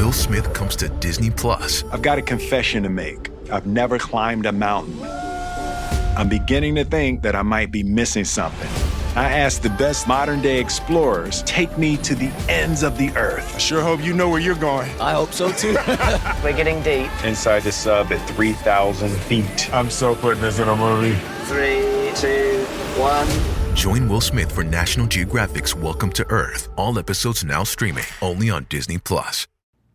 Will Smith comes to Disney Plus. I've got a confession to make. I've never climbed a mountain. I'm beginning to think that I might be missing something. I asked the best modern-day explorers, take me to the ends of the earth. I sure hope you know where you're going. I hope so, too. We're getting deep. Inside the sub at 3,000 feet. I'm so putting this in a movie. 3, 2, 1. Join Will Smith for National Geographic's Welcome to Earth. All episodes now streaming only on Disney Plus.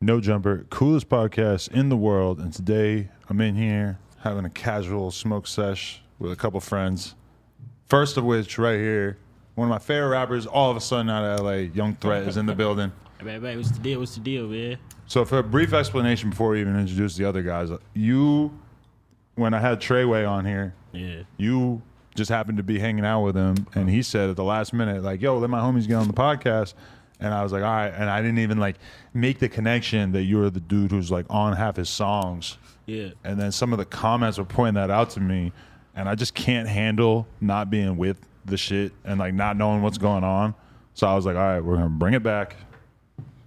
No Jumper, coolest podcast in the world. And today I'm in here having a casual smoke sesh with a couple friends. First of which, right here, one of my favorite rappers, all of a sudden out of LA, Young Threat is in the building. Hey, man, what's the deal? What's the deal, man? So for a brief explanation before we even introduce the other guys, when I had Treyway on here, you just happened to be hanging out with him, and he said at the last minute, like, yo, let my homies get on the podcast. And I was like, all right. And I didn't even like make the connection that you were the dude who's like on half his songs. Yeah. And then some of the comments were pointing that out to me. And I just can't handle not being with the shit and like not knowing what's going on. So I was like, all right, we're going to bring it back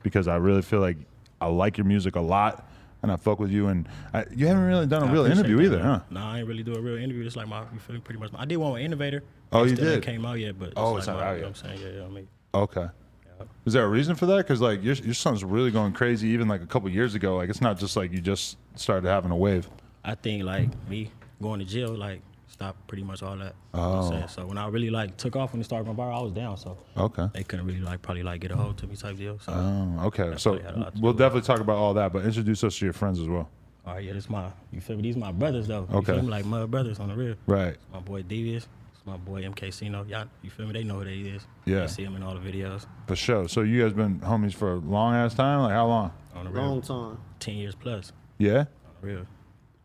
because I really feel like I like your music a lot and I fuck with you. And you haven't really done a real interview either, huh? No, I ain't really do a real interview. It's like you feel me, pretty much. I did one with Innovator. Oh, you Still did? It came out yet, but it's not out yet. You know what I'm saying? Yeah, I mean. Okay. Is there a reason for that? Because like your son's really going crazy even like a couple years ago. Like it's not just like you just started having a wave. I think like me going to jail, like, stopped pretty much all that. You know what I'm saying? So when I really like took off when it started going viral, I was down. So they couldn't really like probably like get a hold to me type deal. So okay. So we'll definitely talk about all that, but introduce us to your friends as well. All right, yeah, you feel me? These my brothers though. Okay. You feel me? Like my brothers on the real. Right. It's my boy Devious. It's my boy MK Cino. Y'all, you feel me? They know who they is. Yeah. You see him in all the videos. For sure. So you guys been homies for a long ass time? Like how long? On the real. Long time. 10 years plus. Yeah? On the real.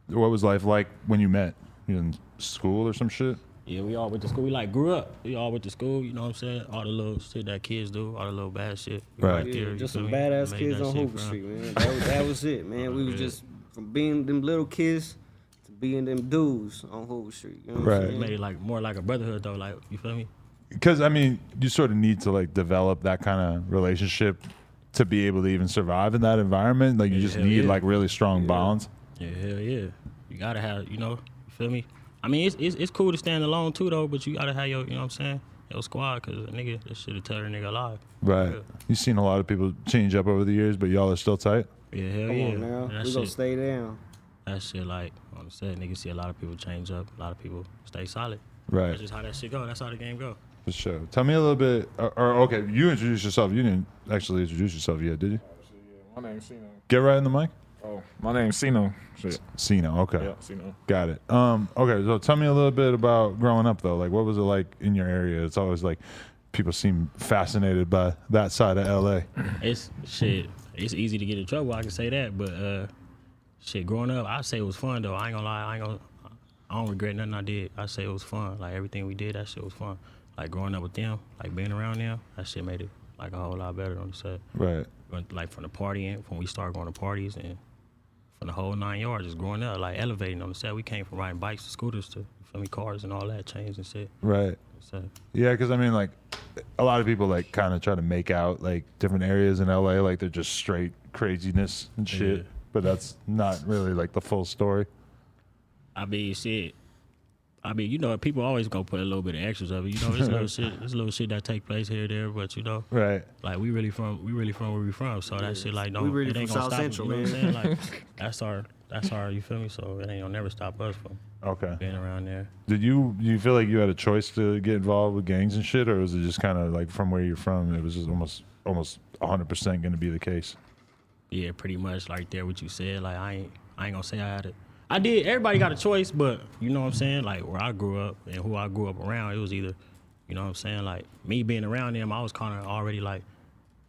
What was life like when you met? You in school or some shit? Yeah, we all went to school. We like grew up. We all went to school, you know what I'm saying? All the little shit that kids do, all the little bad shit. We Right. there, Yeah, just you some feel me? badass Made kids that on shit Hoover from- Street, man. That was it, man. We was just from being them little kids to being them dudes on Hoover Street. You know what Right. I'm We saying? made it like more like a brotherhood though, like, you feel me? Because I mean, you sort of need to like develop that kind of relationship to be able to even survive in that environment. Like you just hell need yeah. like really strong bonds. Yeah, hell yeah. You gotta have, you know, you feel me? I mean, it's cool to stand alone too though, but you gotta have your, you know what I'm saying? Your squad, cause a nigga, that shit'll tell a nigga alive. Right. Yeah. You've seen a lot of people change up over the years, but y'all are still tight. Yeah, hell Come yeah. on now. That We gonna shit- stay down. That shit, like, on the set, niggas see a lot of people change up, a lot of people stay solid. Right. That's just how that shit go. That's how the game go. For sure. Tell me a little bit, or okay, you introduced yourself. You didn't actually introduce yourself yet, did you? My name's Sino. Get right in the mic. Oh, my name's Sino. Shit. Sino, okay. Yeah, Sino. Got it. Okay, so tell me a little bit about growing up though. Like what was it like in your area? It's always like people seem fascinated by that side of LA. It's shit. It's easy to get in trouble. I can say that, but shit. Growing up, I say it was fun though. I ain't gonna lie. I don't regret nothing I did. I say it was fun. Like everything we did, that shit was fun. Like growing up with them, like being around them, that shit made it like a whole lot better on the set. Right. Like from the partying, when we started going to parties and from the whole 9 yards, just growing up, like elevating on the set. We came from riding bikes to scooters to, you feel me, cars and all that, chains and shit. Right. So, Yeah, because I mean, like, a lot of people like kind of try to make out like different areas in LA like they're just straight craziness and shit, Yeah. but that's not really like the full story. I mean, shit. I mean, you know, people always gonna put a little bit of extras of it. You know, there's little shit that take place here or there, but you know, Right. like we really from where we from. So that shit like We really it ain't from gonna South stop Central, us, you know man. what I'm saying? Like that's our, you feel me? So it ain't gonna never stop us from Okay. being around there. Did you feel like you had a choice to get involved with gangs and shit, or was it just kind of like from where you're from, it was just almost 100% going to be the case? Yeah, pretty much like there what you said. Like I ain't gonna say I had it. I did. Everybody got a choice, but you know what I'm saying? Like where I grew up and who I grew up around, it was either, you know what I'm saying? Like me being around them, I was kind of already like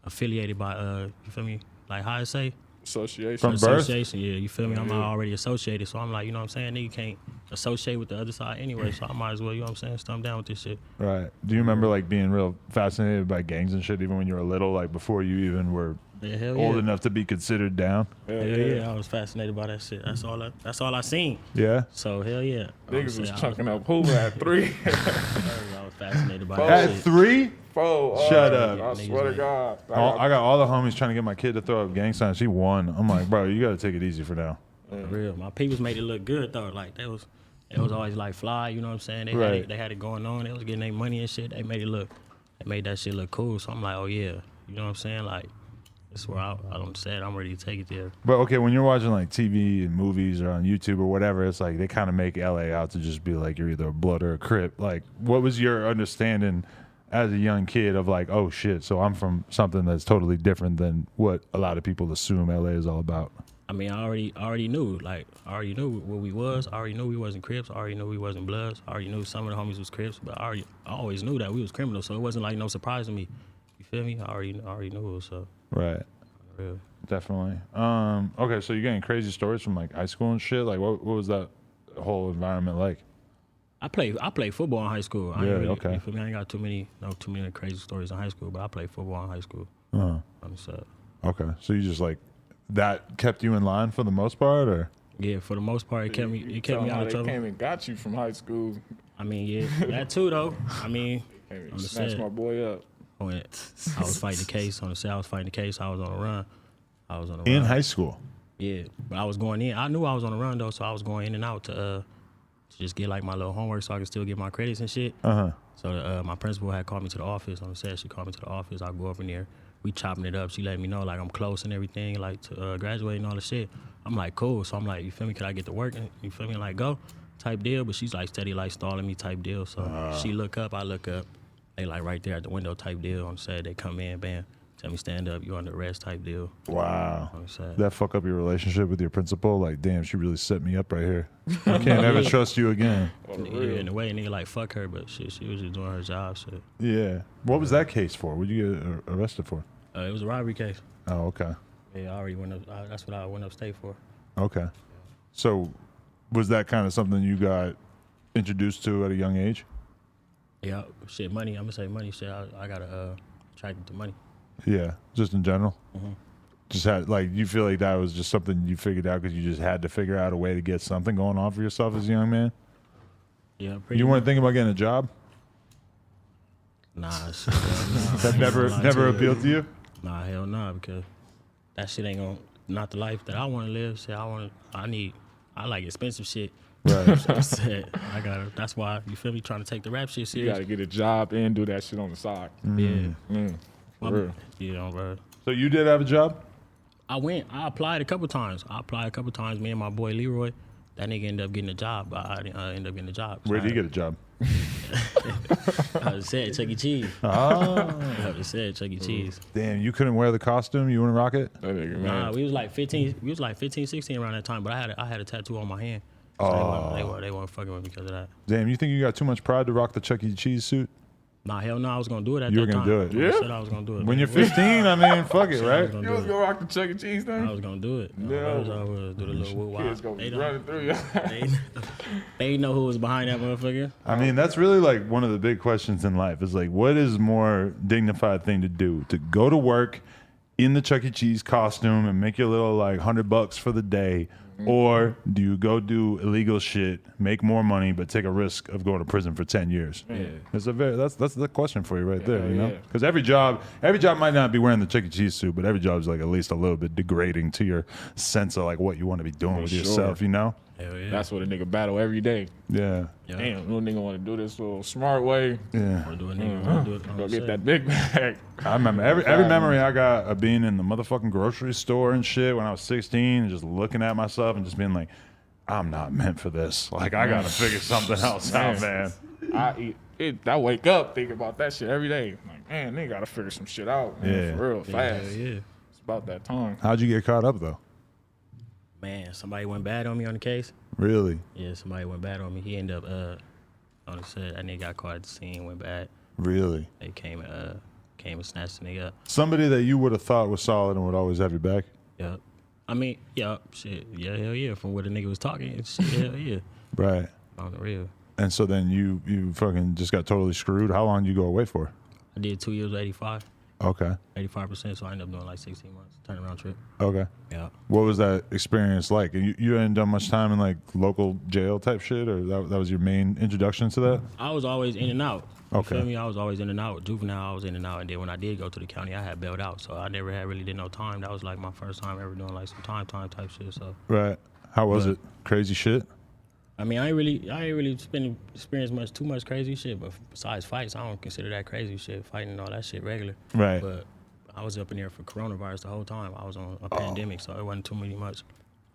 affiliated by, you feel me? Like how I say? Association. From birth? Association, yeah, you feel me? I'm already associated, so I'm like, you know what I'm saying? Nigga can't associate with the other side anyway, so I might as well, you know what I'm saying, stump down with this shit. Right. Do you remember like being real fascinated by gangs and shit even when you were little, like before you even were Yeah, hell old yeah. enough to be considered down. Hell yeah, I was fascinated by that shit. That's all I seen. Yeah. So hell yeah. Niggas was chunking up Hoover at 3. I was fascinated by that At shit. 3? 4. Shut up. I swear to God. I got all the homies trying to get my kid to throw up gang signs. She won. I'm like, bro, you got to take it easy for now. For real. My peoples made it look good though. Like it was always like fly. You know what I'm saying? They had it going on. They was getting their money and shit. They made that shit look cool. So I'm like, oh yeah. You know what I'm saying? Like that's where I don't say it. I'm ready to take it there. But okay, when you're watching like TV and movies or on YouTube or whatever, it's like they kind of make LA out to just be like you're either a blood or a Crip. Like, what was your understanding as a young kid of like, oh shit, so I'm from something that's totally different than what a lot of people assume LA is all about? I mean, I already knew. Like, I already knew what we was. I already knew we wasn't Crips. I already knew we wasn't Bloods. I already knew some of the homies was Crips, but I always knew that we was criminals. So it wasn't like no surprise to me. You feel me? I already knew it was so. Right. Real. Definitely. Okay, so you're getting crazy stories from like high school and shit. Like, what was that whole environment like? I played football in high school. I Yeah, ain't really, okay. You feel me? I ain't got too many crazy stories in high school, but I played football in high school. On the side. Okay, so you just like that kept you in line for the most part, or? Yeah, for the most part, it kept me out of They trouble. came and got you from high school. I mean, yeah, that too though. I mean, Came and on the snatched set. my boy up. When I was fighting the case on the set, I was fighting the case. I was on the run. In high school? Yeah, but I was going in. I knew I was on the run though, so I was going in and out to just get like my little homework so I could still get my credits and shit. So my principal had called me to the office on the set. She called me to the office. I go up in there. We chopping it up. She let me know like I'm close and everything, like to graduate and all the shit. I'm like cool. So I'm like, you feel me? Could I get to work? And you feel me? Like go type deal. But she's like steady like stalling me type deal. So she look up, I look up. They like right there at the window type deal. On the set, they come in, bam. Tell me stand up, you under arrest type deal. Wow. On the set. That fuck up your relationship with your principal? Like, damn, she really set me up right here. I can't ever trust you again. Yeah, in a way, nigga like fuck her, but shit, she was just doing her job. Shit. Yeah. What was that case for? What did you get arrested for? It was a robbery case. Oh, okay. Yeah, I already went up. That's what I went upstate for. Okay. So, was that kind of something you got introduced to at a young age? Yeah, shit, money. I'm gonna say money. Shit, I got attracted to money. Yeah, just in general. Just had like you feel like that was just something you figured out because you just had to figure out a way to get something going on for yourself as a young man. Yeah, pretty. You weren't thinking about getting a job? Nah, shit, nah. That never appealed to you? Nah, hell nah, because that shit ain't gonna not the life that I want to live. Shit, I like expensive shit. Right. So I said, that's why you feel me trying to take the rap shit You serious. gotta get a job and do that shit on the side. Yeah, For real. yeah, bro. So you did have a job? I applied a couple times. Me and my boy Leroy. That nigga ended up getting a job. But I ended up getting a job. Where did he get a job? I just said Chuck E. Cheese. Oh. I just said Chuck E. Cheese. Damn, you couldn't wear the costume? You wouldn't rock it? That nigga, man. Nah, we was like 15, 16 around that time, but I had a tattoo on my hand. So they weren't fucking with me because of that. Damn, you think you got too much pride to rock the Chuck E. Cheese suit? Nah, hell no, I was gonna do it at You that were time. gonna do it? I Yeah? said I was gonna do it. When you're 15, I mean, fuck it, right? gonna You do was it. gonna rock the Chuck E. Cheese thing? I was gonna do it. Yeah. I was do the little woo Kids gonna They be running through you. they know who was behind that motherfucker. I mean, that's really like one of the big questions in life is like, what is more dignified thing to do? To go to work in the Chuck E. Cheese costume and make your little like $100 for the day, or do you go do illegal shit, make more money, but take a risk of going to prison for 10 years? Yeah. That's the question for you right there, you know? yeah. Because every job might not be wearing the Chuck E. Cheese suit, but every job is like at least a little bit degrading to your sense of like what you want to be doing with sure. yourself, you know? Hell yeah. That's what a nigga battle every day. Yeah. Damn, little nigga want to do this little smart way. Yeah. Wanna do a nigga, wanna do it on Go the get set. that big bag. I remember every memory I got of being in the motherfucking grocery store and shit when I was 16 and just looking at myself and just being like, I'm not meant for this. Like, I got to figure something else out, man. I wake up thinking about that shit every day. Like, man, they gotta figure some shit out, man, Yeah. for real, fast. Hell yeah. It's about that time. How'd you get caught up, though? Man, somebody went bad on me on the case. Really? Yeah, somebody went bad on me. He ended up on the set. That nigga got caught at the scene, went bad. Really? They came and snatched the nigga up. Somebody that you would have thought was solid and would always have your back? Yup. I mean, shit. Yeah, hell yeah. From what the nigga was talking, shit, hell yeah. Right. On the real. And so then you fucking just got totally screwed. How long did you go away for? I did 2 years with 85. Okay. 85%. So I ended up doing like 16 months turnaround trip. Okay. Yeah. What was that experience like? You hadn't done much time in like local jail type shit, or that was your main introduction to that? I was always in and out. You Okay. feel me? I was always in and out. Juvenile, I was in and out. And then when I did go to the county, I had bailed out. So I never had really did no time. That was like my first time ever doing like some time type shit. So Right. How was it? Crazy shit? I mean, I ain't really experienced too much crazy shit. But besides fights, I don't consider that crazy shit. Fighting and all that shit regular. Right. But I was up in there for coronavirus the whole time. I was on a pandemic, so it wasn't too much.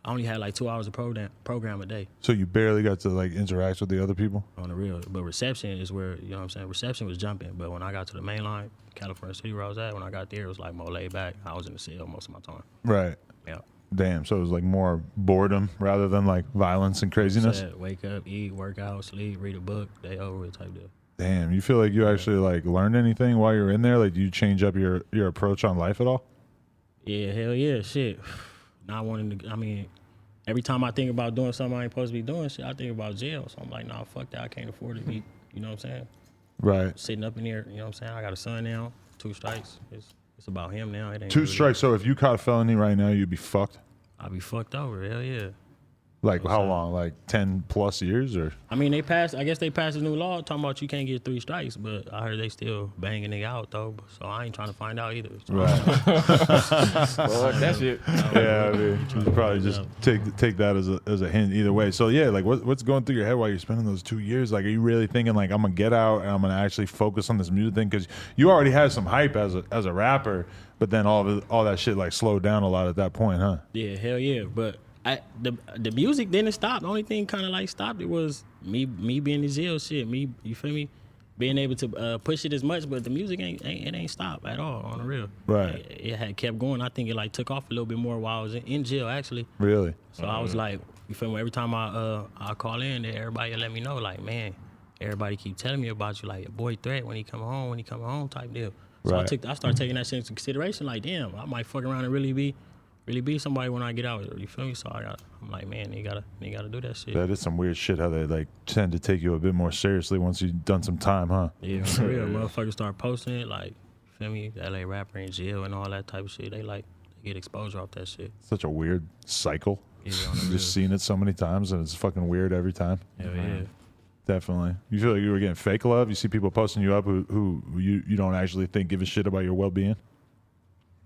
I only had like 2 hours of program a day. So you barely got to like interact with the other people? On the real. But reception is where, you know what I'm saying, reception was jumping. But when I got to the main line, California City where I was at, when I got there, it was like more laid back. I was in the cell most of my time. Right. Yeah. Damn. So it was like more boredom rather than like violence and craziness? Wake up, eat, work out, sleep, read a book, day over with type deal. Damn. You feel like you actually like learned anything while you were in there? Like, do you change up your approach on life at all? Yeah, hell yeah, shit. Not wanting to, I mean, every time I think about doing something I ain't supposed to be doing, shit, I think about jail. So I'm like, nah, fuck that. I can't afford to be, you know what I'm saying? Right. Sitting up in here, you know what I'm saying? I got a son now, 2 strikes. It's about him now. It ain't 2 really- strikes. So if you caught a felony right now, you'd be fucked? I'll be fucked over, hell yeah. Like how long? Like 10 plus years or? I mean, I guess they passed a new law talking about you can't get 3 strikes, but I heard they still banging nigga out though. So I ain't trying to find out either. So Right. Fuck that shit. Yeah, I mean, you probably just take that as a hint either way. So yeah, like what's going through your head while you're spending those 2 years? Like, are you really thinking like I'm gonna get out and I'm gonna actually focus on this music thing? Because you already had some hype as a rapper, but then all that shit like slowed down a lot at that point, huh? Yeah, hell yeah. But the music didn't stop. The only thing kind of like stopped it was me being in jail shit. Me, you feel me? Being able to push it as much, but the music ain't stopped at all on the real. Right. It had kept going. I think it like took off a little bit more while I was in jail actually. Really? So I was like, you feel me? Every time I call in, everybody let me know like, man, everybody keep telling me about you, like your boy Threat when he come home type deal. So Right. I started taking that shit into consideration. Like, damn, I might fuck around and really be somebody when I get out. You feel me? So I'm like, man, you gotta do that shit. That is some weird shit how they like tend to take you a bit more seriously once you've done some time, huh? Yeah, for real. Motherfuckers start posting it, like, you feel me? The LA rapper in jail and all that type of shit. They get exposure off that shit. Such a weird cycle. Yeah, on the I've real. just seen it so many times and it's fucking weird every time. Hell yeah. Definitely. You feel like you were getting fake love? You see people posting you up who you don't actually think give a shit about your well-being?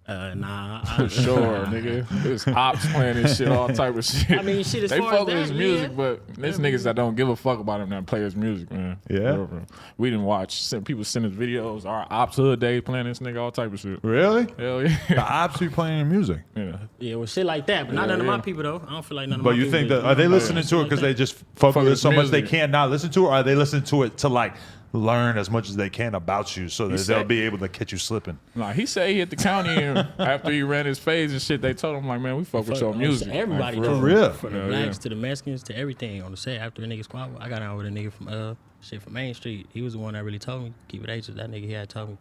Nah. For sure, nigga. There's ops playing this shit, all type of shit. I mean, shit, as they far fuck as with his that, music, yeah. but there's niggas that don't give a fuck about him that play his music, man. Yeah? For real. We didn't watch. People send us videos. Our ops hood day playing this nigga, all type of shit. Really? Hell yeah. The ops be playing your music. Yeah. Yeah, well, shit like that, but not none of my people though. I don't feel like none of But my you people. think do, that are they listening to it because they just fuck with it his so much they music. can't not listen to it, or are they listening to it to like learn as much as they can about you so that they'll said- be able to catch you slipping? Nah, he said he hit the county and after he ran his phase and shit, they told him like, man, we fuck with your music. Everybody Like, do. For real? From the Hell blacks yeah. to the Mexicans to everything on the set. After the nigga squad, I got out with a nigga from Main Street. He was the one that really told me, keep it H. That nigga he had told me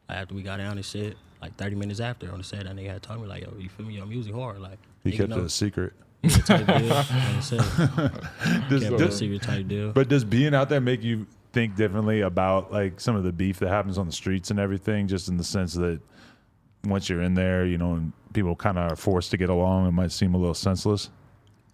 after we got down and shit, like 30 minutes after on the set, that nigga had told me like, yo, you feel me? Your music hard, like. He nigga kept know. it a secret. Type deal on the set. Does- Kept it a does- secret type deal. But does being out there make you think differently about like some of the beef that happens on the streets and everything, just in the sense that once you're in there, you know, and people kind of are forced to get along, it might seem a little senseless?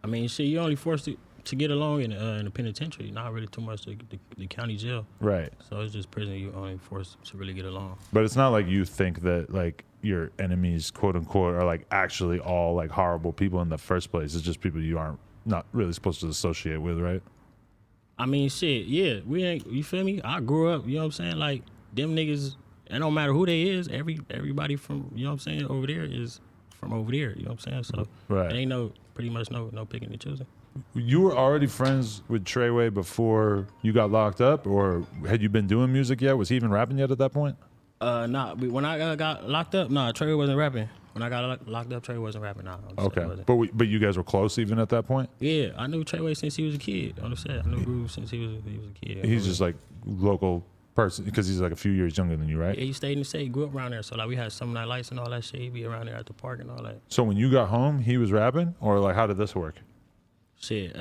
I mean, shit, you only forced to get along in the penitentiary, not really too much the county jail. Right. So it's just prison. You only forced to really get along. But it's not like you think that like your enemies, quote unquote, are like actually all like horrible people in the first place. It's just people you aren't not really supposed to associate with, right? I mean, shit, yeah, we ain't. You feel me? I grew up. You know what I'm saying? Like them niggas. It don't matter who they is. Everybody from, you know what I'm saying, over there is from over there. You know what I'm saying? So Right. it ain't pretty much no picking and choosing. You were already friends with Treyway before you got locked up, or had you been doing music yet? Was he even rapping yet at that point? Nah. When I got locked up, nah, Trey wasn't rapping. When I got locked up, Trey wasn't rapping. Nah. on the set, he Okay, wasn't. but you guys were close even at that point. Yeah, I knew Treyway since he was a kid. On the set, I knew Groove since he was a kid. He's just like local person because he's like a few years younger than you, right? Yeah, he stayed in the state. He grew up around there. So like we had some night lights and all that shit. He'd be around there at the park and all that. So when you got home, he was rapping, or like how did this work? Shit,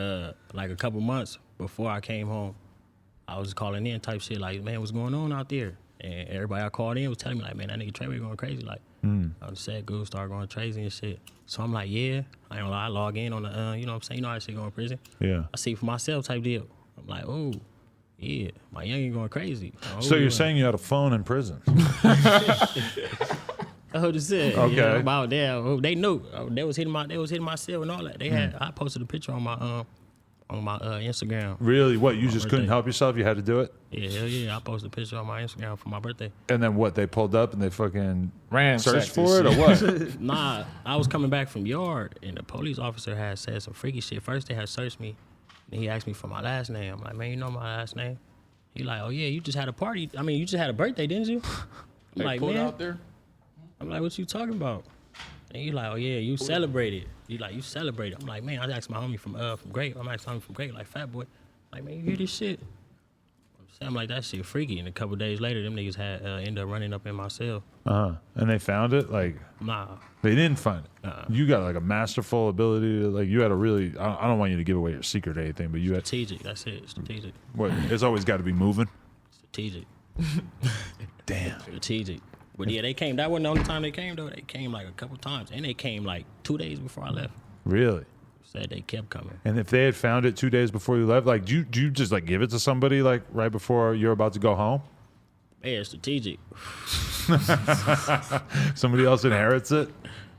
like a couple months before I came home, I was calling in type shit like, man, what's going on out there? And everybody I called in was telling me like, man, that nigga Treyway going crazy. Like, I said, Goose started going crazy and shit. So I'm like, yeah, I ain't gonna lie, I log in on the, you know what I'm saying? You know how that shit going to prison? Yeah. I see for myself type deal. I'm like, oh, yeah, my youngin going crazy. So you're saying you had a phone in prison? I heard it said. Okay. Yeah, about that. They knew. They was hitting my cell and all that. They had. I posted a picture on my Instagram. Really? What? You just couldn't help yourself? You had to do it? Yeah, hell yeah. I posted a picture on my Instagram for my birthday. And then what? They pulled up and they fucking Ransacked searched for it or what? Nah, I was coming back from yard and the police officer had said some freaky shit. First they had searched me. And he asked me for my last name. I'm like, man, you know my last name? He like, oh yeah, you just had a party. I mean, you just had a birthday, didn't you? I'm like, man. Out there? I'm like, what you talking about? And he like, oh yeah, you celebrated. He like, you celebrated. I'm like, man, I asked my homie from Great. I'm asking my homie from Great, like Fat Boy. I'm like, man, you hear this shit? I'm like, that shit freaky. And a couple days later, them niggas had ended up running up in my cell. And they found it? Like, Nah. they didn't find it. You got like a masterful ability to, like, you had a really, I don't want you to give away your secret or anything, but you had, Strategic, that's it. Strategic. what? It's always got to be moving. Strategic. Damn. Strategic. But yeah, they came. That wasn't the only time they came, though. They came like a couple times. And they came like 2 days before I left. Really? Said they kept coming. And if they had found it 2 days before you left, like, do you just like give it to somebody like right before you're about to go home? Yeah, strategic. Somebody else inherits it?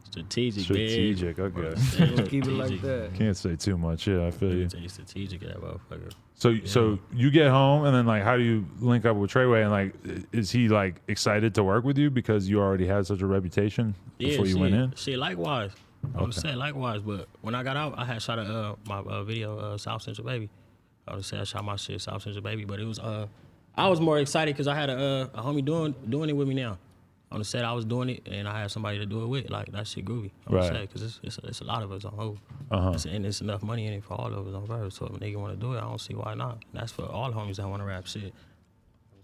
Strategic, Okay. Keep it like that. Can't say too much. Yeah, I feel you. Strategic, that motherfucker. So you get home and then like how do you link up with Treyway and like is he like excited to work with you because you already had such a reputation before you went in? Shit, likewise. I would say likewise, but when I got out, I had shot my video South Central Baby. I would say I shot my shit South Central Baby, but it was I was more excited because I had a homie doing it with me now. On the set, I was doing it, and I had somebody to do it with. Like, that shit groovy. I would say, because it's a lot of us on hold. And it's enough money in it for all of us on verse. So if a nigga want to do it, I don't see why not. And that's for all homies that want to rap shit.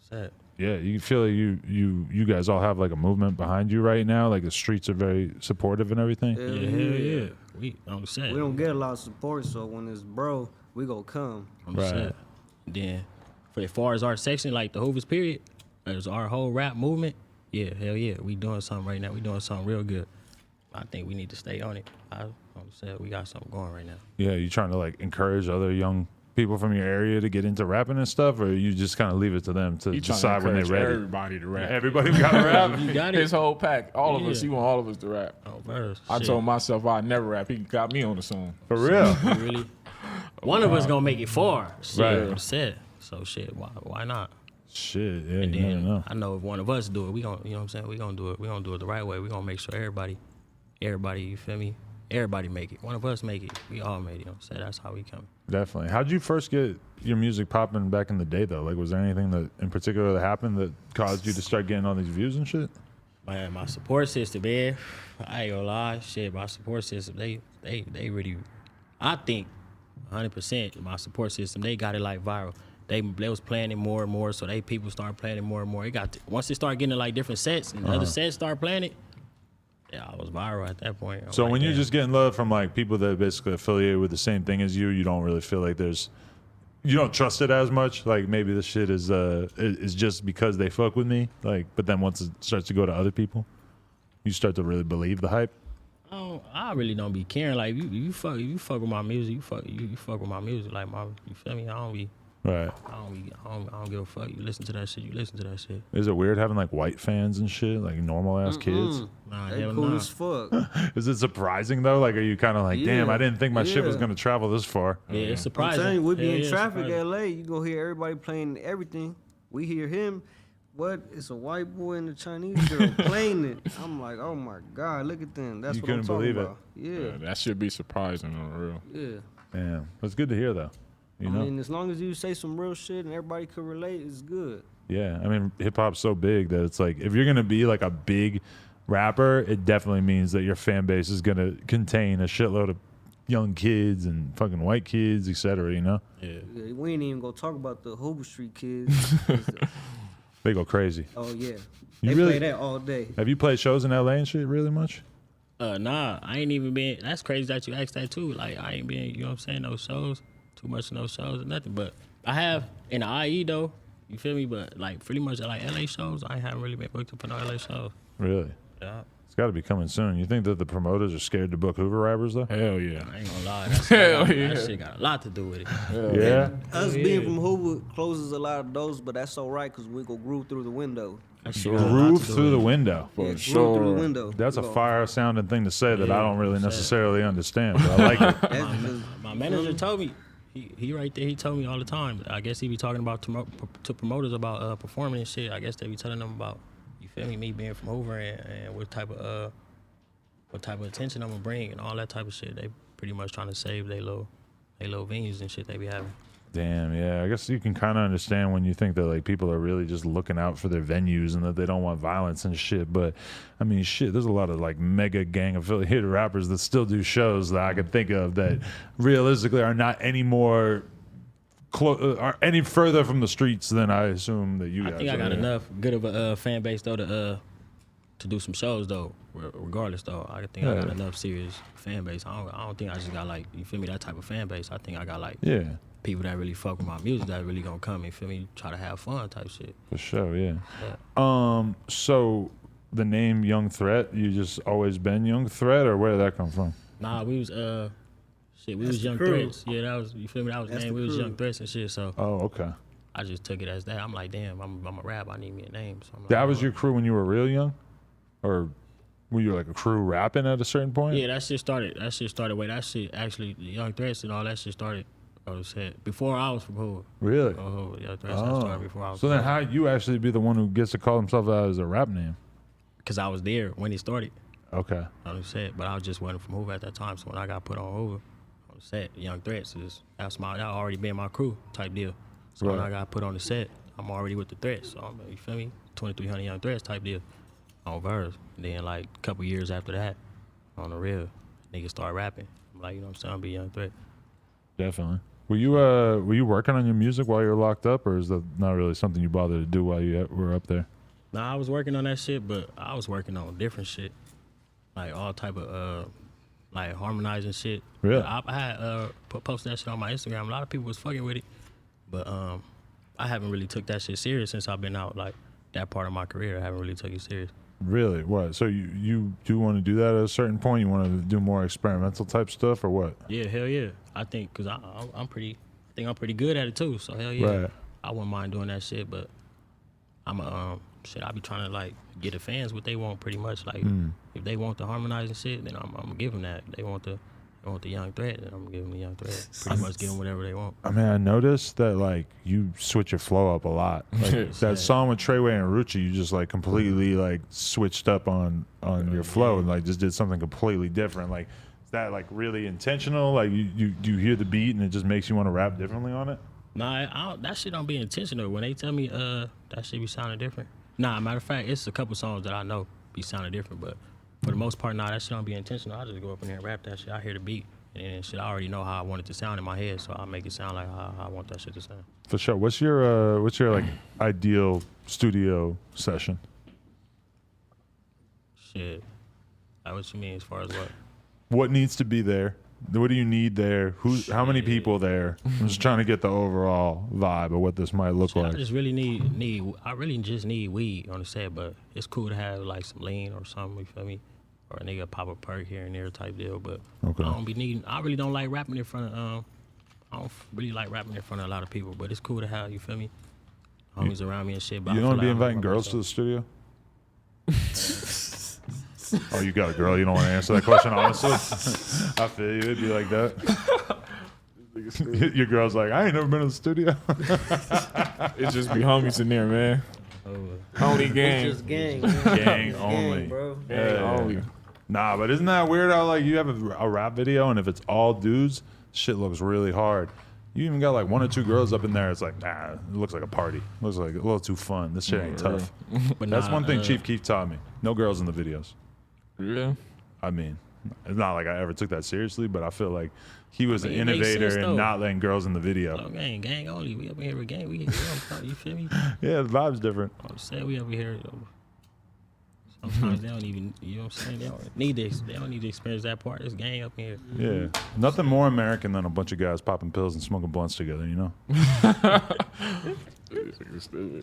Sad. Yeah, you feel like you guys all have like a movement behind you right now. Like the streets are very supportive and everything. Yeah, Hell yeah. We on the set. We don't get a lot of support, so when it's bro, we go come. On the set. Then, as far as our section, like the Hoovers period, as our whole rap movement, yeah, hell yeah, we doing something right now. We doing something real good. I think we need to stay on it. I'm saying we got something going right now. Yeah, you trying to like encourage other young people from your area to get into rapping and stuff, or you just kind of leave it to them to decide when they're ready? Everybody to rap. Everybody got to rap. You got it. His whole pack, all of us. He want all of us to rap. Oh, verse. I told myself I'd never rap. He got me on the song. For real. Really? One of us gonna make it far. Shit, Right. on the set. So shit, why not? Shit, yeah, And you never then know. I know if one of us do it, we gonna, you know what I'm saying? We gonna do it. We gonna do it the right way. We gonna make sure everybody, you feel me? Everybody make it. One of us make it. We all made it. You know what I'm saying? That's how we come. Definitely. How'd you first get your music popping back in the day, though? Like, was there anything that in particular that happened that caused you to start getting all these views and shit? Man, my support system, man. I ain't gonna lie. Shit, my support system, they really, I think 100% my support system, they got it like viral. They was playing it more and more, so people start playing it more and more. Once they start getting to like different sets and other sets start playing it, yeah, I was viral at that point. So like, when you're damn. just getting love from like people that are basically affiliated with the same thing as you don't really feel like you don't trust it as much. Like maybe this shit is just because they fuck with me. Like, but then once it starts to go to other people, you start to really believe the hype. I really don't be caring. Like you fuck with my music, you fuck with my music. Like you feel me? I don't be. Right. I don't give a fuck. You listen to that shit. You listen to that shit. Is it weird having like white fans and shit, like normal ass kids? Nah, They hell cool nah. as fuck. Is it surprising though? Like, are you kind of like, damn, Yeah. I didn't think my shit was Yeah. gonna travel this far? Yeah, it's I'm surprising. telling you, we be Hell in yeah, traffic surprising. LA, you go hear everybody playing everything. We hear him, what? It's a white boy and a Chinese girl playing it. I'm like, oh my God, look at them. That's You what I'm couldn't talking believe it. about. Yeah, That should be surprising on the real. yeah. Damn, that's good to hear though. You know? I mean, as long as you say some real shit and everybody could relate, it's good. Yeah, I mean, hip hop's so big that it's like if you're gonna be like a big rapper, it definitely means that your fan base is gonna contain a shitload of young kids and fucking white kids, etc. You know, Yeah. Yeah, we ain't even gonna talk about the Hoover Street kids. they go crazy. Oh yeah, You they really- play that all day. Have you played shows in LA and shit really much? Nah, I ain't even been. That's crazy that you asked that too. Like I ain't been, you know what I'm saying, no shows, too much of no shows or nothing. But I have in the IE though. You feel me? But like pretty much like LA shows, I haven't really been booked to put on LA shows. Really? Yeah. It's got to be coming soon. You think that the promoters are scared to book Hoover rappers though? Hell yeah. I ain't gonna lie. Hell yeah. That shit got a lot to do with it. Yeah. Us being from Hoover closes a lot of doors, but that's all right because we go groove through the window. That shit got a lot Groove to do through the with it. window. For Groove sure. through the window. That's a We go- fire sounding thing to say that I don't really Yeah. necessarily understand, but I like it. That's because My manager told me, he right there, he told me all the time. I guess he be talking about to promoters about performing and shit. I guess they be telling them about, you feel me being from Hoover and what type of attention I'm gonna bring and all that type of shit. They pretty much trying to save they little venues and shit they be having. Damn, yeah. I guess you can kind of understand when you think that like people are really just looking out for their venues and that they don't want violence and shit. But I mean, shit, there's a lot of like mega gang affiliated rappers that still do shows that I can think of that realistically are not any more are any further from the streets than I assume that you guys. I think I got enough good of a fan base though to do some shows though. Regardless though, I think I got enough serious fan base. I don't think I just got like, you feel me, that type of fan base. I think I got like people that really fuck with my music that really gonna come and feel me, try to have fun type shit. For sure, yeah. So the name Young Threat, you just always been Young Threat, or where did that come from? Nah, we was we That's was the Young crew. Threats. Yeah, that was, you feel me, that was the That's name. the We was crew. Young Threats and shit. So Oh, okay. I just took it as that. I'm like, damn, I'm a rap. I need me a name. So I'm like, That was oh. your crew when you were real young, or were you like a crew rapping at a certain point? Yeah, that shit started. Wait, that shit actually, the Young Threats and all that shit started. Before I was from Hoover. Really? Oh, Young Threats I started before I was. So from then, how you actually be the one who gets to call himself out as a rap name? Because I was there when it started. Okay. On the set, but I just wasn't from Hoover at that time. So when I got put on Hoover, on the set, Young Threats that already been my crew type deal. So when Right. I got put on the set, I'm already with the Threats. So I'm, you feel me? 2,300 Young Threats type deal on Verse. And then like a couple years after that, on the real, niggas start rapping. I'm like, you know what I'm saying? I'll be Young Threat. Definitely. Were you working on your music while you were locked up, or is that not really something you bothered to do while you were up there? Nah, I was working on that shit, but I was working on different shit, like all type of like harmonizing shit. Really? I had posted that shit on my Instagram. A lot of people was fucking with it, but I haven't really took that shit serious since I've been out. Like that part of my career, I haven't really took it serious. Really? What? So you do want to do that at a certain point? You want to do more experimental type stuff, or what? Yeah, hell yeah. I think because I'm pretty good at it too. So hell yeah, Right. I wouldn't mind doing that shit. But I'm a shit. I be trying to like get the fans what they want pretty much. Like if they want the harmonizing shit, then I'm gonna give them that. If they want the Young Threat, then I'm gonna give them the Young Threat. Pretty much give them whatever they want. I mean, I noticed that like you switch your flow up a lot. Like that song with Treyway and Rucci, you just like completely like switched up on your flow and like just did something completely different. Like is that like really intentional? Like you hear the beat and it just makes you want to rap differently on it? Nah, that shit don't be intentional. When they tell me that shit be sounding different. Nah, matter of fact, it's a couple songs that I know be sounding different, but for the most part, nah, that shit don't be intentional. I just go up in here and rap that shit. I hear the beat and shit. I already know how I want it to sound in my head, so I make it sound like how I want that shit to sound. For sure. What's your like ideal studio session? Shit. Like, what you mean as far as what? What needs to be there? What do you need there? How many people there? I'm just trying to get the overall vibe of what this might look Shit, like. I just really just need weed on the set, but it's cool to have like some lean or something, you feel me? Or a nigga pop a perk here and there type deal, but Okay. I really don't like rapping in front of I don't really like rapping in front of a lot of people, but it's cool to have, you feel me? Homies around me and shit. But You I don't feel be like I'm inviting by girls to myself. the studio? Oh, you got a girl. You don't want to answer that question honestly. I feel you. It'd be like that. Your girl's like, I ain't never been to the studio. It just be homies in there, man. Only gang. It's just gang. Man. Gang only. bro. Gang only. Nah, but isn't that weird how like you have a rap video and if it's all dudes, shit looks really hard. You even got like one or two girls up in there. It's like, nah, it looks like a party. It looks like a little too fun. This shit ain't tough. But That's nah, one thing Chief Keef taught me. No girls in the videos. Yeah. I mean, it's not like I ever took that seriously, but I feel like he was I mean, an it makes innovator sense, in though. not letting girls in the video. Oh, gang only. We up in here with gang. You feel me? Yeah, the vibe's different. I'm saying we over here. Sometimes they don't even, you know what I'm saying? They don't need to experience that part. It's gang up in here. Yeah, nothing more American than a bunch of guys popping pills and smoking blunts together. You know.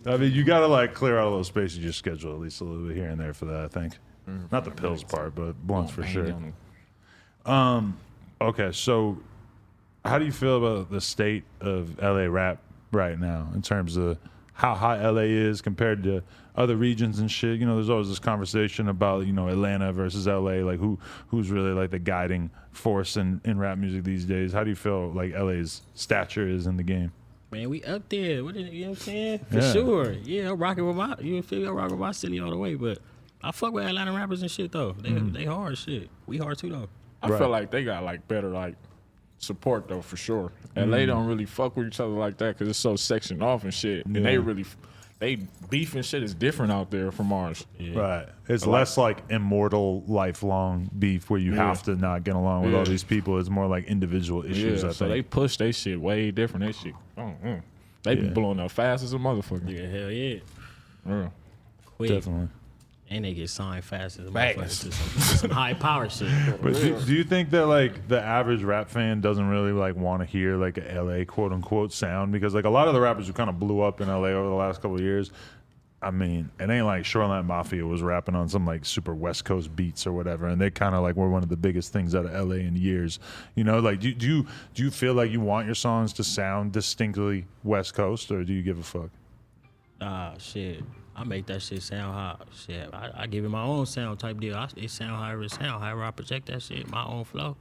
I mean, you gotta like clear out a little space in your schedule, at least a little bit here and there for that. I think, not the pills part, but blunts for sure. Okay, so how do you feel about the state of LA rap right now in terms of how hot LA is compared to other regions and shit? You know, there's always this conversation about, you know, Atlanta versus LA, like who's really like the guiding force in rap music these days. How do you feel like LA's stature is in the game? Man, we up there. You know what I'm saying? For sure. Yeah, I'm rocking with my, you feel me? I'm rocking with my city all the way. But I fuck with Atlanta rappers and shit though. They hard shit. We hard too though. I feel like they got like better like support though for sure. LA don't really fuck with each other like that because it's so sectioned off and shit. And they beef and shit is different out there from ours. Yeah. Right. It's less like immortal, lifelong beef where you have to not get along with all these people. It's more like individual issues. I think. So they push their shit way different. They shit, they be blowing up fast as a motherfucker. Yeah, hell yeah. Yeah. Quick. Definitely. And they get signed fast as a motherfucker to some high power shit. But do you think that like the average rap fan doesn't really like want to hear like a LA quote unquote sound? Because like a lot of the rappers who kind of blew up in LA over the last couple of years, I mean, it ain't like Shoreline Mafia was rapping on some like super West Coast beats or whatever, and they kind of like were one of the biggest things out of LA in years. You know, like do you feel like you want your songs to sound distinctly West Coast, or do you give a fuck? Shit. I make that shit sound hot. Shit, I give it my own sound type deal. It sound however it sound, however I project that shit, my own flow.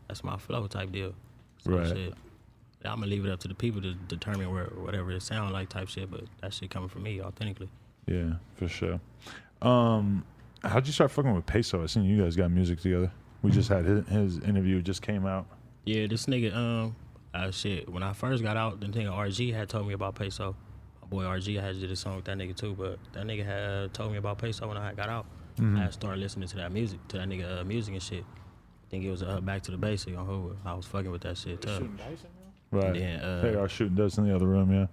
That's my flow type deal. So Right. Shit, I'm gonna leave it up to the people to determine whatever it sound like type shit. But that shit coming from me authentically. Yeah, for sure. How'd you start fucking with Peso? I seen you guys got music together. We just had his interview just came out. Yeah, this nigga. Shit. When I first got out, the nigga RG had told me about Peso. Boy RG, I had did a song with that nigga too, but that nigga had told me about Peso when I got out. I had started listening to that music, music and shit. I think it was Back to the Basic on who I was fucking with that shit too. Right. Then, they are shooting dice in the other room, yeah.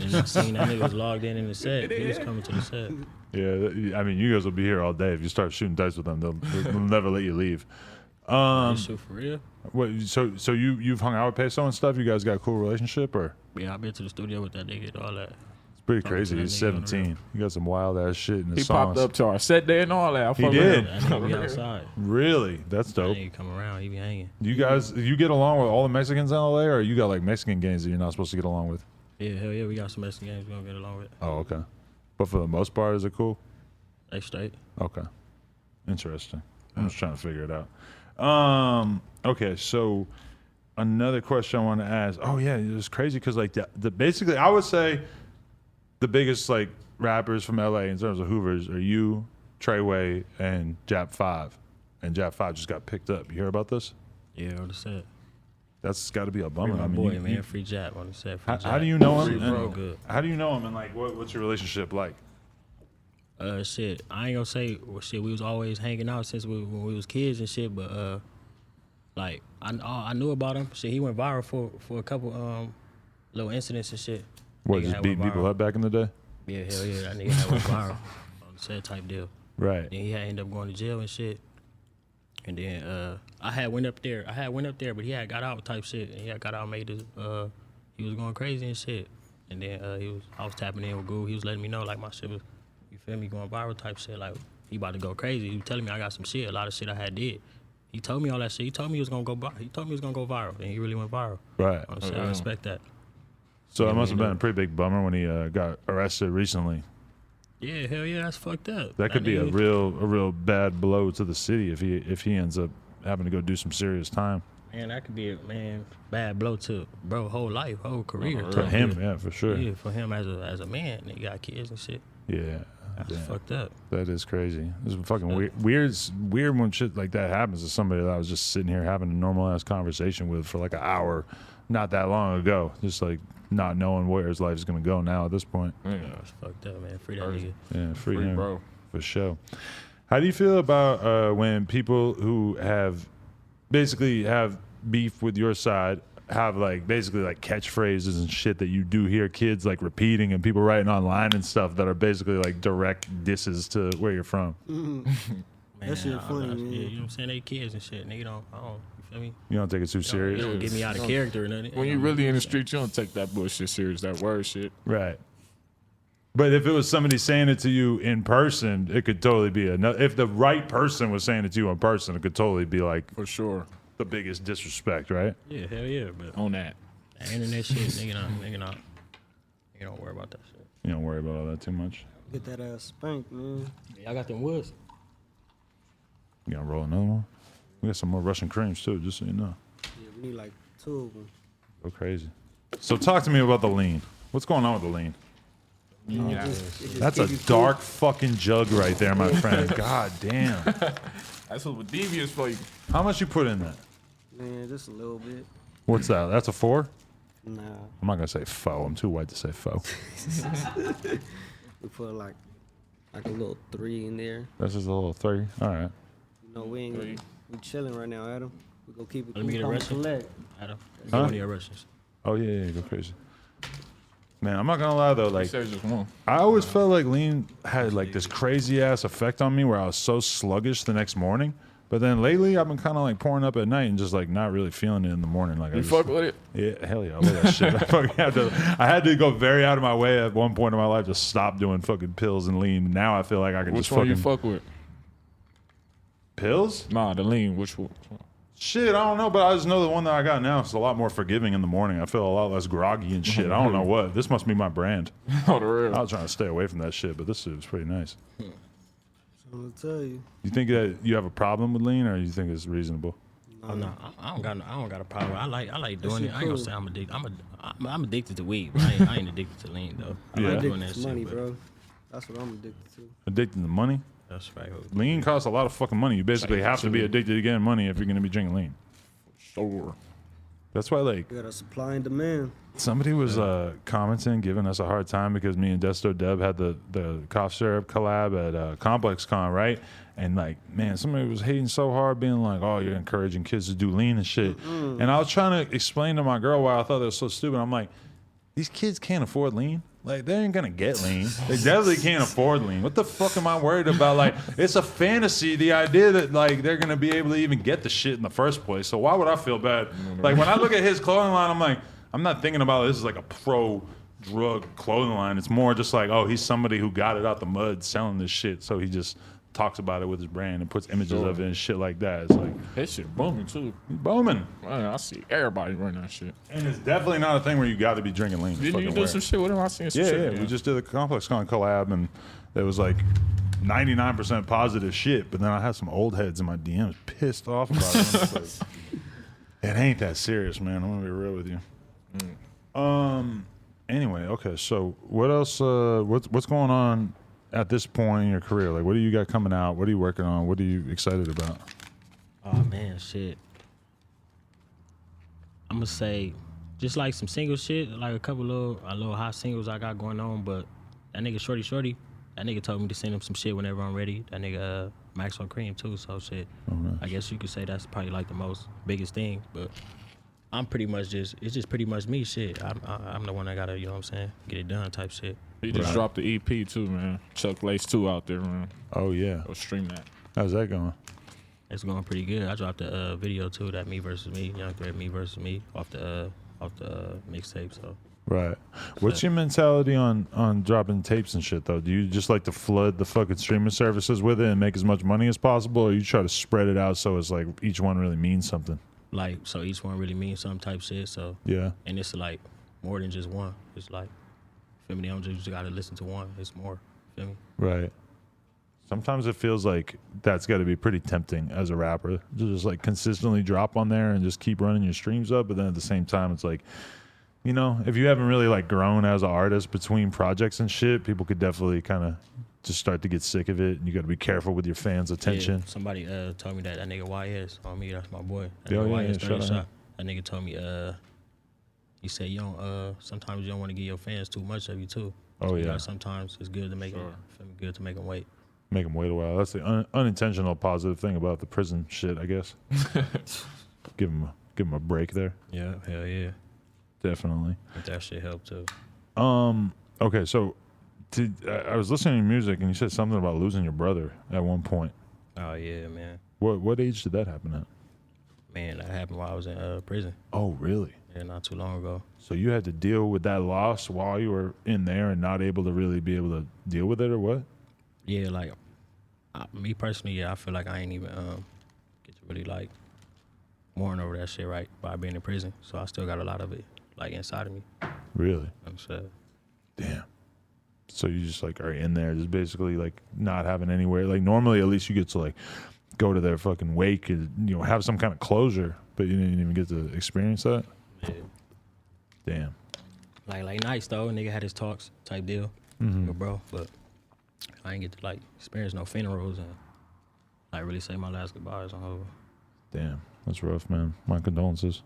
And I seen that nigga was logged in the set. He was coming to the set. Yeah, I mean, you guys will be here all day. If you start shooting dice with them, they'll never let you leave. Shoot for real? What? So you've hung out with Peso and stuff? You guys got a cool relationship, or? Yeah, I've been to the studio with that nigga and all that. Pretty crazy. He's 17. He got some wild ass shit in his He songs. popped up to our set day and all that. He did. That nigga be outside. Really? That's dope. That nigga come around, he be hanging. You guys, you get along with all the Mexicans in LA, or you got like Mexican gangs that you're not supposed to get along with? Yeah, hell yeah, we got some Mexican games we gonna get along with. Oh, okay. But for the most part, is it cool? They straight. Okay. Interesting. I'm just trying to figure it out. Okay, so another question I want to ask. Oh yeah, it's crazy because like the basically I would say the biggest like rappers from LA in terms of Hoovers are you, Treyway, and Jap 5. And Jap 5 just got picked up. You hear about this? Yeah, on the set. That's got to be a Free bummer. my I mean, boy, man. Free Jap on the set. How do you know him? Real And good. how do you know him? And like, what's your relationship like? Shit, I ain't gonna say shit. We was always hanging out since when we was kids and shit. But like I knew about him. Shit, he went viral for a couple little incidents and shit. What, Nigga just had beating went people viral. up back in the day? Yeah, hell yeah. That nigga had went viral on the set type deal. Right. Then he had ended up going to jail and shit. And then I had went up there, but he had got out type shit. And he had got out, made his he was going crazy and shit. And then I was tapping in with Goo. He was letting me know like my shit was, you feel me, going viral type shit. Like he about to go crazy. He was telling me I got some shit, a lot of shit I had did. He told me all that shit. He told me he was gonna go viral, and he really went viral. Right. I respect that. So it Yeah, must have man, been a pretty big bummer when he got arrested recently. Yeah, hell yeah, that's fucked up. That could be a nigga- real bad blow to the city if he ends up having to go do some serious time. Man, that could be a bad blow to bro whole life, whole career. For type him, deal. yeah, for sure. Yeah, for him as a man, and he got kids and shit. Yeah. That's Yeah. fucked up. That is crazy. It's fucking weird when shit like that happens to somebody that I was just sitting here having a normal ass conversation with for like an hour not that long ago. Just like not knowing where his life is gonna go now at this point. Yeah. That's fucked up, man. Free that nigga. Yeah, free him, bro. for sure. How do you feel about when people who have beef with your side have like basically like catchphrases and shit that you do hear kids like repeating and people writing online and stuff that are basically like direct disses to where you're from? Man, That shit funny, man. Yeah, you know what I'm saying? They kids and shit. Nigga I don't, you feel me? You don't take it too serious, It don't get me out of character or nothing. When you really in the street, you don't take that bullshit serious, that word shit. right? But if it was somebody saying it to you in person, it could totally be another. If the right person was saying it to you in person, it could totally be like For sure. the biggest disrespect, right? Yeah, hell yeah. But On that. that internet shit, nigga don't worry about that shit. You don't worry about all that too much. Get that ass spanked, man. Yeah, I got them woods. You gonna roll another one? We got some more Russian creams too, just so you know. Yeah, we need like 2 of them. Go crazy. So talk to me about the lean. What's going on with the lean? Yeah. That's a dark fucking jug right there, my friend. God damn. That's what devious for you. How much you put in that? Man, just a little bit. What's that? That's a 4? Nah, I'm not gonna say faux. I'm too white to say faux. we put like a little 3 in there. That's just a little 3. All right. You know, we chilling right now, Adam. We gonna keep it Let me get a cool, Russian. collect. Adam, Huh? one of your Russians. Oh yeah, go crazy. Man, I'm not gonna lie though, like Says just one. I always felt like lean had like this crazy ass effect on me where I was so sluggish the next morning. But then lately I've been kind of like pouring up at night and just like not really feeling it in the morning. Like You fuck with it? Yeah, hell yeah, I love that shit. I had to go very out of my way at one point in my life to stop doing fucking pills and lean. Now I feel like I can Which just one fucking you fuck with? pills. Nah, the lean. Which one? Shit, I don't know, but I just know the one that I got now is a lot more forgiving in the morning. I feel a lot less groggy and shit. I don't know what. This must be my brand. Oh, the real. I was trying to stay away from that shit, but this shit was pretty nice. I'm gonna tell you. You think that you have a problem with lean, or you think it's reasonable? Oh no, I don't got a problem. I like doing it. I ain't gonna say I'm addicted. I'm addicted to weed, but I ain't addicted to lean though. I Yeah. like doing Addicted that to money, shit, but bro. That's what I'm addicted to. Addicted to money? that's right. Lean costs a lot of fucking money. You basically have to be addicted to getting money if you're going to be drinking lean. Sure. That's why, like, We got a supply and demand. somebody was commenting, giving us a hard time because me and Desto Deb had the cough syrup collab at Complex Con, right? And like, man, somebody was hating so hard, being like, "Oh, you're encouraging kids to do lean and shit." And I was trying to explain to my girl why I thought that was so stupid. I'm like, these kids can't afford lean. Like, they ain't gonna get lean. They definitely can't afford lean. What the fuck am I worried about? Like, it's a fantasy, the idea that, like, they're gonna be able to even get the shit in the first place. So why would I feel bad? Like, when I look at his clothing line, I'm like, I'm not thinking about this as like a pro-drug clothing line. It's more just like, oh, he's somebody who got it out the mud selling this shit. So he just talks about it with his brand and puts images of it and shit like that. It's like, That shit booming too. booming. Man, I see everybody running that shit. And it's definitely not a thing where you got to be drinking lean. to Didn't you fucking do wear some it. shit with him? I seen some Yeah, shit. yeah. We just did a Complex Con collab, and it was like 99% positive shit. But then I had some old heads in my DMs pissed off about it. I'm just like, it ain't that serious, man. I'm gonna be real with you. Anyway, okay. So what else? What's going on at this point in your career? Like, what do you got coming out? What are you working on? What are you excited about? Oh man, shit. I'm gonna say just like some single shit, like a couple little hot singles I got going on. But that nigga Shorty, that nigga told me to send him some shit whenever I'm ready. That nigga Max on Cream too. So shit. Oh, nice. I guess you could say that's probably like the most biggest thing. But I'm pretty much it's just pretty much me shit. I'm the one that gotta, you know what I'm saying, get it done type shit. He just dropped the EP too, man. Chuck Lace 2 out there, man. Oh yeah. Go stream that. How's that going? It's going pretty good. I dropped a video too, that Me Versus Me, Young Thread Me Versus Me, off the mixtape. So Right. What's your mentality on dropping tapes and shit though? Do you just like to flood the fucking streaming services with it and make as much money as possible, or you try to spread it out so it's like each one really means something? like, so each one really means some type shit. So Yeah. and it's like more than just one. It's like, feel me? They don't just gotta listen to one. It's more. Feel me? Right. Sometimes it feels like that's got to be pretty tempting as a rapper to just like consistently drop on there and just keep running your streams up. But then at the same time, it's like, you know, if you haven't really like grown as an artist between projects and shit, people could definitely kind of just start to get sick of it. And you got to be careful with your fans' attention. Yeah, somebody told me that nigga YS on me. That's my boy. That Oh, nigga yeah, YS shout 30 out. shot. That nigga told me he said you don't sometimes you don't want to give your fans too much of you too. Oh, So you yeah. gotta sometimes it's good to make them good to make them wait. Make them wait a while. That's the unintentional positive thing about the prison shit, I guess. give them a break there. Yeah, hell yeah. Definitely. But that shit helped too. Okay, so I was listening to your music and you said something about losing your brother at one point. Oh yeah, man. What age did that happen at? Man, that happened while I was in prison. Oh, really? Yeah, not too long ago. So you had to deal with that loss while you were in there and not able to really be able to deal with it, or what? Yeah, like me personally, yeah, I feel like I ain't even get to really like mourn over that shit right by being in prison. So I still got a lot of it like inside of me. Really? I'm sad. Damn. So you just like are in there, just basically like not having anywhere. Like normally, at least you get to like go to their fucking wake and have some kind of closure, but you didn't even get to experience that. Yeah. Damn. Like nice though, nigga had his talks type deal, with bro. But I ain't get to like experience no funerals and like really say my last goodbyes on over. Damn, that's rough, man. My condolences.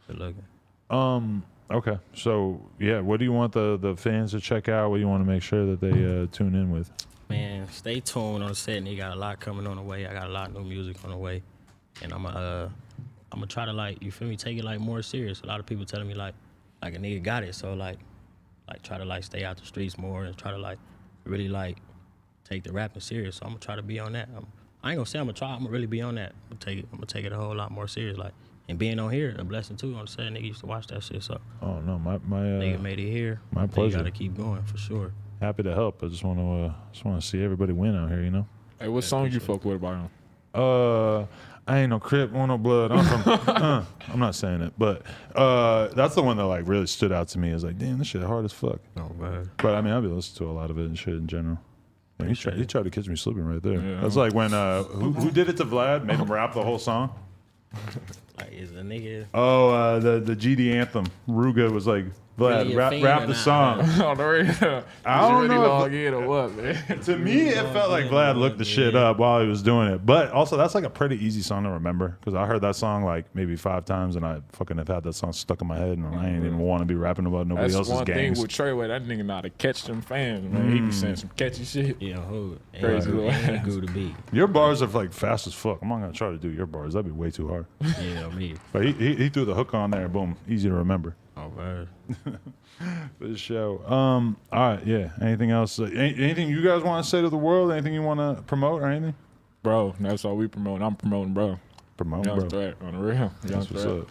Good looking. Okay, so yeah, what do you want the fans to check out? What do you want to make sure that they tune in with? Man, stay tuned on the set. Nigga got a lot coming on the way. I got a lot of new music on the way, and I'm gonna try to like, you feel me, take it like more serious. A lot of people telling me like a nigga got it, so like try to like stay out the streets more and try to like really like take the rapping serious. So I'm gonna try to be on that. I ain't gonna say I'm gonna try. I'm gonna really be on that. I'm gonna take it a whole lot more serious. Like, and being on here, a blessing too. On the set, nigga used to watch that shit. So Oh no, my nigga made it here. my You pleasure. gotta keep going for sure. Happy to help. I just want to see everybody win out here. Hey, what song you fuck with about him? I ain't no Crip, want no blood. I'm from. I'm not saying it, but that's the one that like really stood out to me. Is like, damn, this shit hard as fuck. Oh man. But I mean, I've been listening to a lot of it and shit in general. Man, he tried to catch me slipping right there. Yeah. That's like when who did it to Vlad? Made him rap the whole song. Like, is a nigga Oh, the GD anthem. Ruga was like, Vlad, Really a rap fiend or the not? song. On the radio. I don't really know if- log in or what, man. To me, it felt like Vlad looked the shit up while he was doing it. But also, that's like a pretty easy song to remember because I heard that song like maybe 5 times and I fucking have had that song stuck in my head and I ain't even want to be rapping about nobody That's else's one gangs. thing with Treyway. That nigga know how to catch them fans, man. He be saying some catchy shit. Yeah, who? Crazy little Ain't ass. good to beat. Your bars are like fast as fuck. I'm not gonna try to do your bars. That'd be way too hard. Yeah, me. But he threw the hook on there. Boom, easy to remember. Oh man. For the show. All right, yeah. Anything else? Anything you guys want to say to the world? Anything you want to promote or anything? Bro, that's all we promoting. I'm promoting, bro. Promote, Young bro. Threat on the real. Young That's what's Threat. up.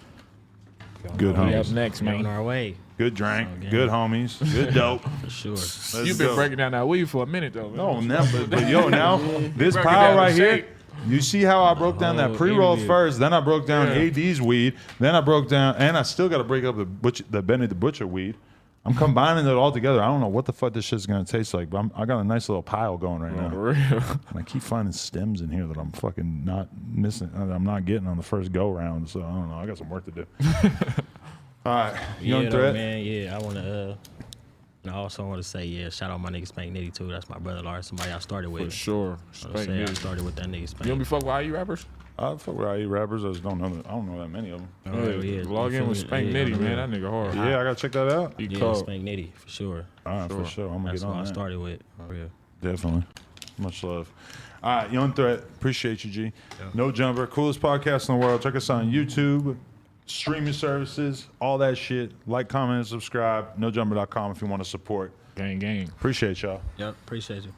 Good We up homies. next, We on man. our way Good drink. Okay. Good homies. Good dope. for sure. Let's You've been go. breaking down that weed for a minute, though. Man. No, never. But yo, now this Break it pile down right to here. shape. You see how I broke down that whole pre-roll interview. first, then I broke down Yeah. AD's weed, then I broke down, and I still got to break up the Benny the Butcher weed. I'm combining it all together. I don't know what the fuck this shit's gonna taste like, but I got a nice little pile going right On the now. real. And I keep finding stems in here that I'm fucking not missing. I'm not getting on the first go round. So I don't know. I got some work to do. All right, Young Yeah, though, Threat. man. Yeah, I wanna. And I also want to say, yeah, shout out my nigga Spank Nitty too. That's my brother Lars, somebody I started with. For sure. You know what I'm Spank saying? I Nitty. started with that nigga You Spank. don't be fuck with IE rappers? I fuck with IE rappers. I just don't know. I don't know that many of them. Yeah, log in with Spank Nitty, man. That nigga hard. Yeah, I gotta check that out. He Yeah, cold. Spank Nitty for sure. All right, for sure. I'm gonna That's get what on I that. started with. For real. Definitely. Much love. All right, Young Threat. Appreciate you, G. No Jumper. Coolest podcast in the world. Check us out on YouTube, streaming services, all that shit. Like, comment, and subscribe. NoJumper.com if you want to support. Gang, gang. Appreciate y'all. Yep, appreciate you.